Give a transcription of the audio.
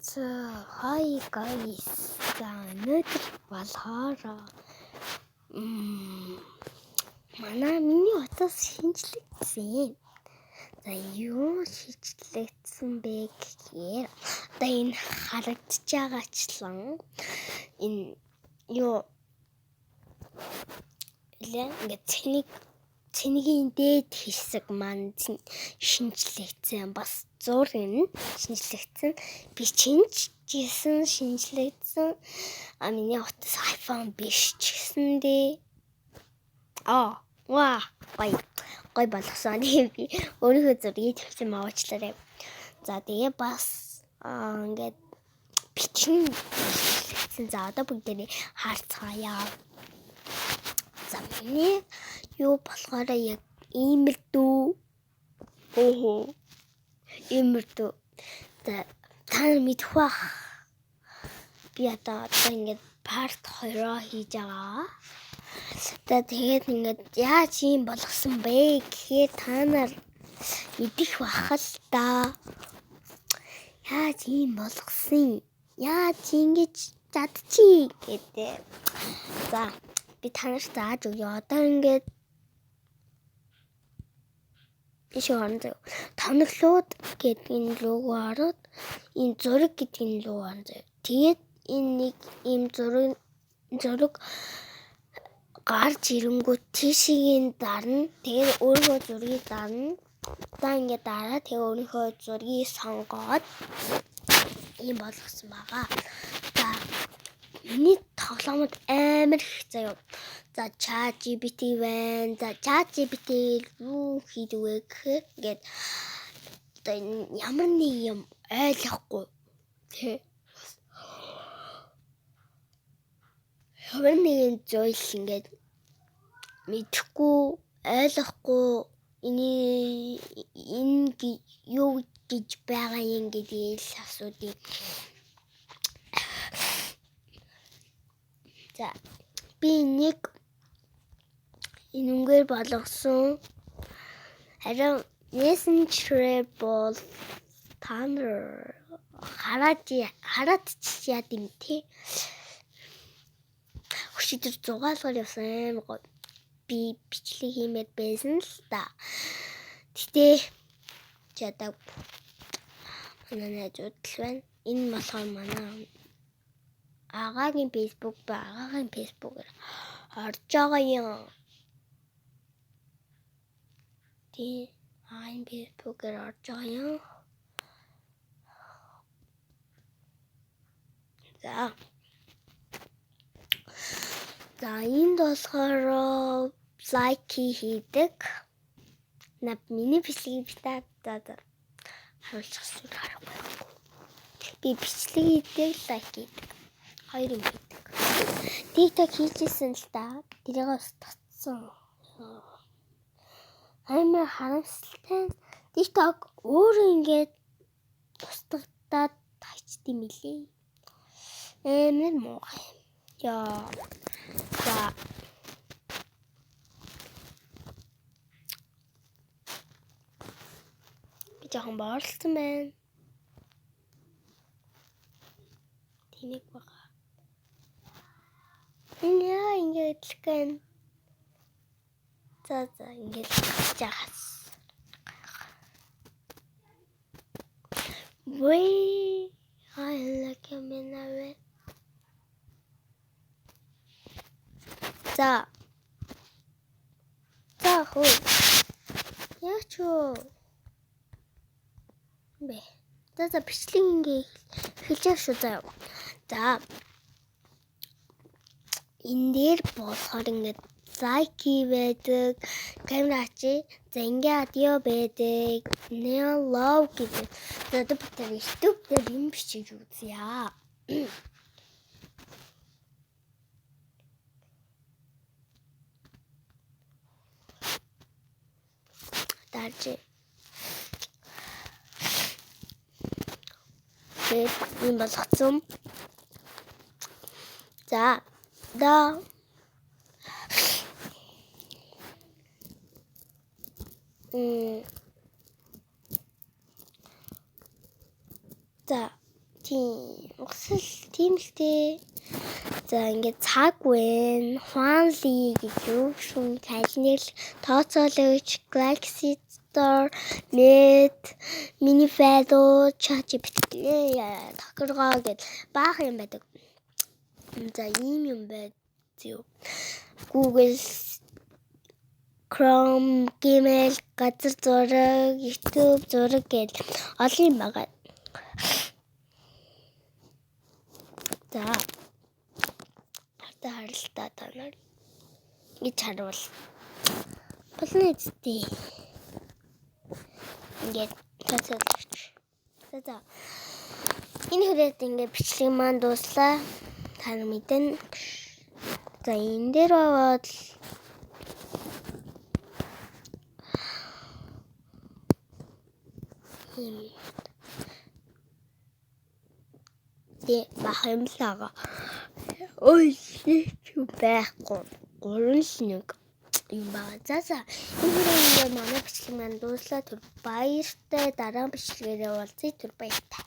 Hi guys. За өнөөдөр болохоор миний утас шинжлэгдсэн. За юу шинжлэгдсэн бэ гэхээр одоо энэ харагдаж байгаачлан энэ юу ингээд цэнигийн дээд хэсэг маань шинжлэгдсэн. Бас зураг нь шинжлэгдсэн. Би шинжсэн. Миний утас iPhone биш ч гэсэндээ гой болгосон. Би өөрийнхөө зургийг тавьсан маачлаарай. За тэгээ бас ингээд бичин шинжлэгдсэн. За одоо бүгдээ харцгаая. За миний юу болохоор яг иймэрдүү. Иймэрдүү. За та мэдэх бах. Би одоо ингээд part 2 хийж байгаа. Тэгээд ингээд яаж юм болгосон бэ гэхээр та нар мэдэх бах л да. Яаж юм болгосон? Яаж ингэж чадчих гэдэг. За би танаар зааж өгье. Одоо ингээд тоноглоод гэдгийг рүү ороод энэ зураг гэдгийг рүү ороод тэгээд энэ нэг ийм зураг гарч ирэнгүүт тийшгийн дарна. Тэгээд өөрийнхөө зургийг дарна. За ингээд дараа тэгээд өөрийнхөө зургийг сонгоод ийм болгосон байгаа. За миний тоглоомод амар их заяа. За ChatGPT байна. За ChatGPT рүү хийдэг вэ гэхээр ингээд одоо ямар нэг юм ойлгохгүй. Тэ. Ямар нэгэн зүйл ингээд мэдэхгүй, ойлгохгүй энэ юу гэж байгаа юм гэдгийг асуудгийг. За би нэг энэгээр болгосон. Харин Messenger бол танер хараад яад юм те. Өчигдөр зугаалгаар явсан амар би бичлэг хиймээр байсан л да. Гэтэ чадаг манай найзууд л байна. Энэ болохоор манай агагийн Facebook ба агагийн Facebook-ээр орж байгаа юм. Тий, агагийн Facebook-ээр орж байгаа юм. За энд болохоор лайк хийдэг. Миний бичлэгийг битээ харуулчих зүйл харахгүй. Би бичлэг хийдэг, лайк хийдэг. Хоёр юм хийдэг. TikTok хийжсэн л да. Тэрийг бас татсан. Амар харамсалтай. TikTok өөрөө ингээд тусдагдаад тачдсан мөлий. Амар муухай. Яа. За. Би жоохон борлсон байна. Тэнэг бага. Энэ ингээд л гэн. За ингээд жахас. Wey, I like him in a way. За хөө. Яач вэ? Бэ. За бичлэг ингээ хэлж байгаа шүү заа. За энэ дээр болохоор ингээд лайк байдаг, камерачи, за ингээ адио байдаг, neon love гэдэг. За одоо бүтээр YouTube дээр юм бичиж үзье. Дажи. Ийм болгоцсон. За тийм л дээ. За ингээд цаг байна. Хуанли гэж юу шүн калнер тооцоологч Galaxy Store Net Minifado ChatGPT тохиргоо гэд баах юм байдаг. За ийм юм байд юу. Google Chrome, Gmail, газар зураг, YouTube зураг гэд олон юм байгаа. За харалтаа та нар гэж харуул. Болно үстэй. Ингээд тооцоолж. За. Энэ хүрээд ингээд бичлэг маань дуслаа. Та нар мэдэн. За энэ дээр аваад бах юм л байгаа. Ой, юу байхгүй. 3-1 юм байгаа. За. Энэ хүрээ манай бичлэг маань дуслаа. Түр баяртай дараа бичлэгээр уулзъя. Түр баяртай.